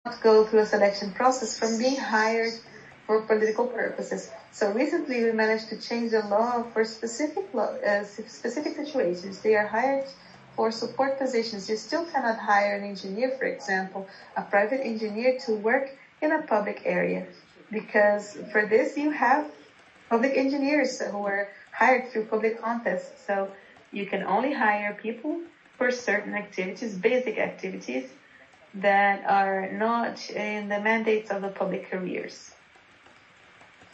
not go through a selection process from being hired for political purposes. So recently we managed to change the law for specific situations. They are hired for support positions. You still cannot hire an engineer, for example, a private engineer to work in a public area, because for this you have public engineers who are hired through public contests. So you can only hire people for certain activities, basic activities, that are not in the mandates of the public careers.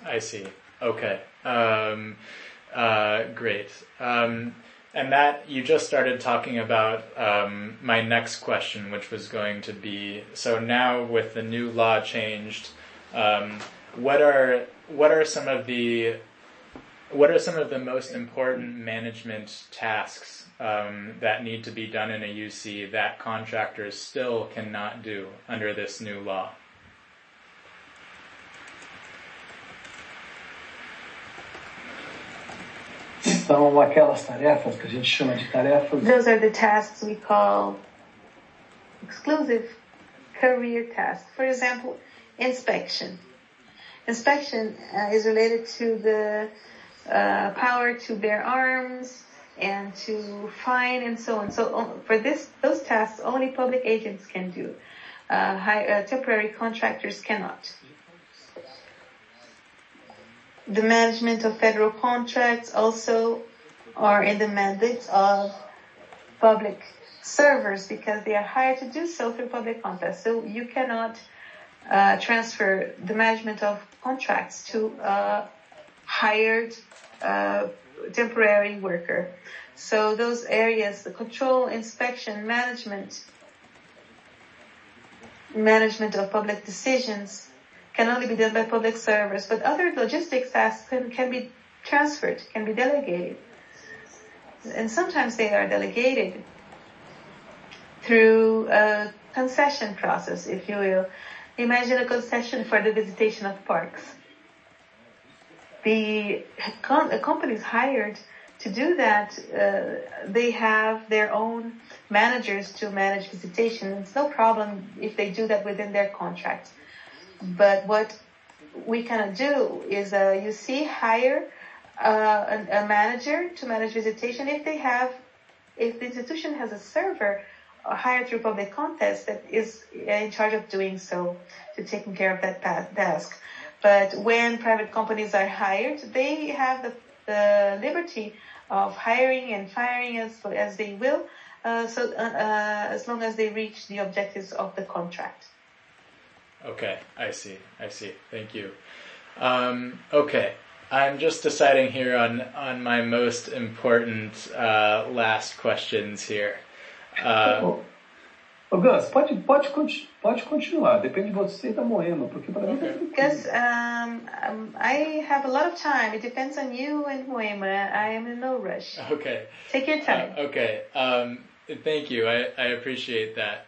I see. Okay. Great. And that, you just started talking about my next question, which was going to be, so now with the new law changed, what are some of the most important management tasks that need to be done in a UC that contractors still cannot do under this new law? Então, aquelas tarefas que a gente chama de tarefas. Those are the tasks we call exclusive career tasks. For example, inspection. Inspection is related to the power to bear arms and to fine and so on. So for those tasks, only public agents can do. Temporary contractors cannot. The management of federal contracts also are in the mandates of public servers, because they are hired to do so through public contests. So you cannot transfer the management of contracts to a hired temporary worker. So those areas, the control, inspection, management of public decisions, can only be done by public servers, but other logistics tasks can be transferred, can be delegated. And sometimes they are delegated through a concession process, if you will. Imagine a concession for the visitation of parks. The companies hired to do that, they have their own managers to manage visitation. It's no problem if they do that within their contract. But what we cannot do is hire a manager to manage visitation if the institution has a server hired through public contest that is in charge of doing so, to taking care of that task. But when private companies are hired, they have the liberty of hiring and firing as they will, as long as they reach the objectives of the contract. Okay, I see. Thank you. Okay, I'm just deciding here on my most important last questions here. Gus, pode continuar. Depende de você e da Moema, porque para mim tá tudo Gus, I have a lot of time. It depends on you and Moema. I am in no rush. Okay. Take your time. Okay. Thank you. I appreciate that.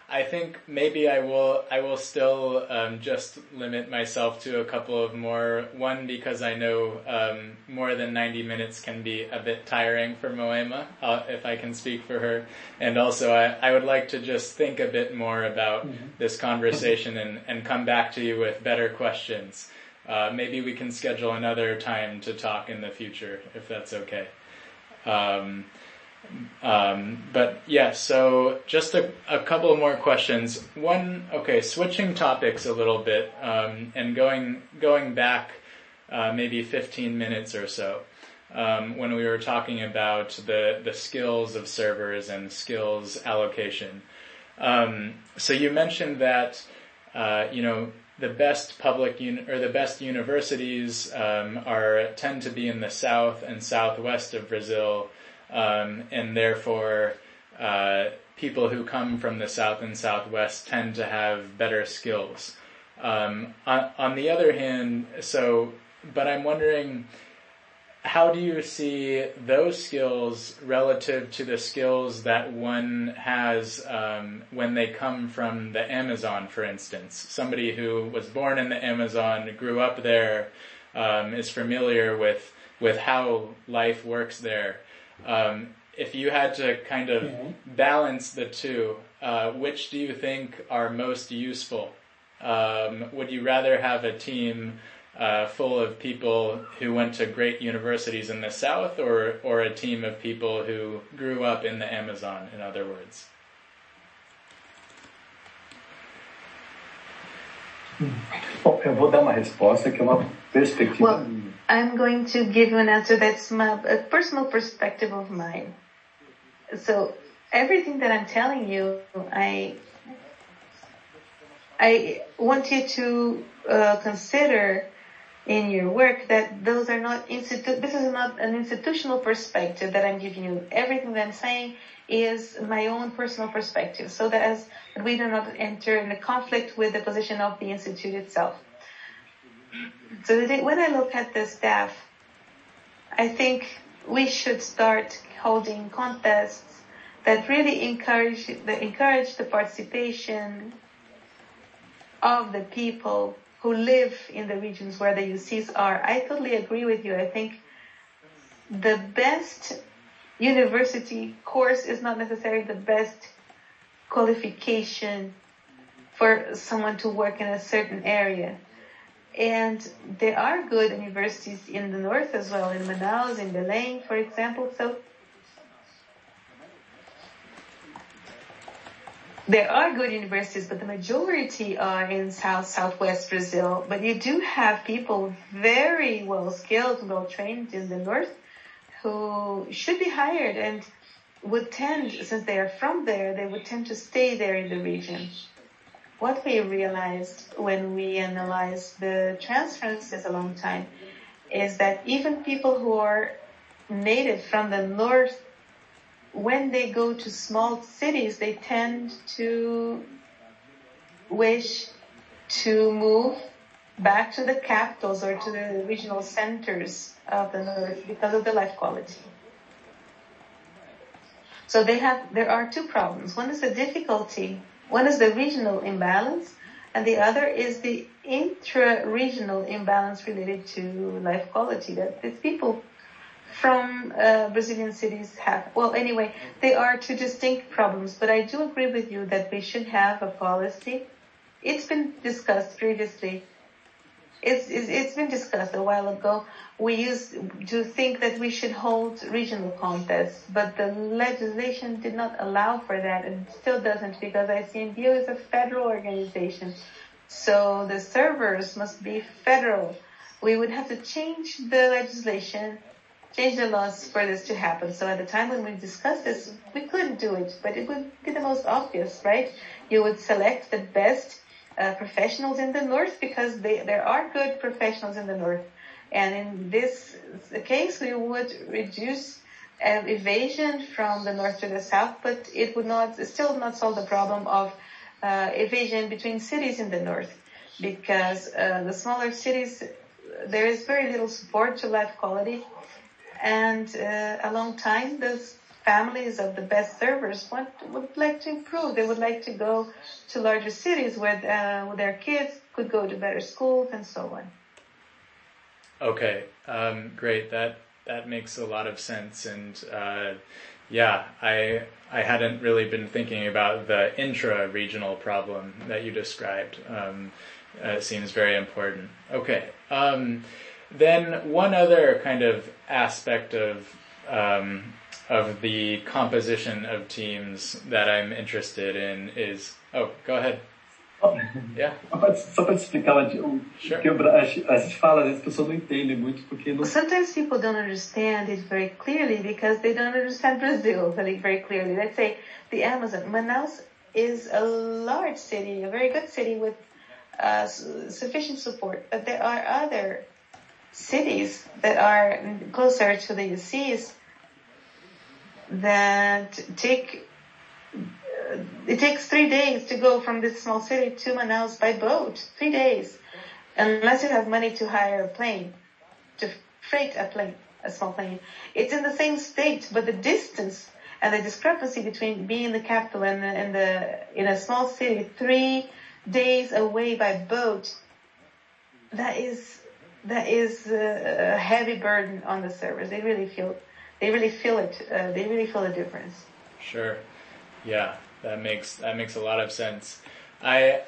I think maybe I will still just limit myself to a couple of more. One, because I know more than 90 minutes can be a bit tiring for Moema, if I can speak for her. And also, I would like to just think a bit more about this conversation and come back to you with better questions. Maybe we can schedule another time to talk in the future, if that's okay. But yeah, so just a couple more questions. One, okay, switching topics a little bit, and going back maybe 15 minutes or so, when we were talking about the skills of servers and skills allocation. So you mentioned that the best the best universities tend to be in the south and southwest of Brazil. And therefore, people who come from the south and southwest tend to have better skills. On the other hand, but I'm wondering, how do you see those skills relative to the skills that one has when they come from the Amazon, for instance? Somebody who was born in the Amazon, grew up there, is familiar with how life works there. If you had to kind of balance the two, which do you think are most useful? Would you rather have a team full of people who went to great universities in the South, or a team of people who grew up in the Amazon, in other words? Bom, eu vou dar uma resposta que é uma perspectiva minha. I'm going to give you an answer that's a personal perspective of mine. So everything that I'm telling you, I want you to consider in your work that those are not this is not an institutional perspective that I'm giving you. Everything that I'm saying is my own personal perspective, so that we do not enter in a conflict with the position of the institute itself. So when I look at the staff, I think we should start holding contests that really encourage the participation of the people who live in the regions where the UCs are. I totally agree with you. I think the best university course is not necessarily the best qualification for someone to work in a certain area. And there are good universities in the north as well, in Manaus, in Belém, for example. So there are good universities, but the majority are in southwest Brazil. But you do have people very well skilled, well trained in the north who should be hired and would tend, since they are from there, they would tend to stay there in the region. What we realized when we analyzed the transferences a long time is that even people who are native from the north, when they go to small cities, they tend to wish to move back to the capitals or to the regional centers of the north because of the life quality. So there are two problems. One is the difficulty. One is the regional imbalance, and the other is the intra-regional imbalance related to life quality that these people from Brazilian cities have. Well, anyway, they are two distinct problems, but I do agree with you that we should have a policy. It's been discussed previously. It's been discussed a while ago. We used to think that we should hold regional contests, but the legislation did not allow for that, and still doesn't, because ICMBio is a federal organization. So the servers must be federal. We would have to change the legislation, change the laws for this to happen. So at the time when we discussed this, we couldn't do it, but it would be the most obvious, right? You would select the best professionals in the north, because there are good professionals in the north. And in this case, we would reduce evasion from the north to the south, but it would still not solve the problem of evasion between cities in the north, because the smaller cities, there is very little support to life quality, and a long time those families of the best servers would like to improve. They would like to go to larger cities where their kids could go to better schools and so on. Okay, great. That makes a lot of sense, and I hadn't really been thinking about the intra-regional problem that you described. It seems very important. Okay, then one other kind of aspect of the composition of teams that I'm interested in is... Oh, go ahead. Yeah. Só para te explicar, Sure. que a gente fala, às vezes as pessoas não entendem muito, porque não... Sometimes people don't understand it very clearly because they don't understand Brazil very clearly. Let's say the Amazon. Manaus is a large city, a very good city with sufficient support, but there are other cities that are closer to the UCs that it takes 3 days to go from this small city to Manaus by boat. 3 days. Unless you have money to hire a plane, to freight a small plane. It's in the same state, but the distance and the discrepancy between being in the capital and in a small city 3 days away by boat, that is a heavy burden on the servers. They really feel it. They really feel the difference. Sure. Yeah, That makes a lot of sense. I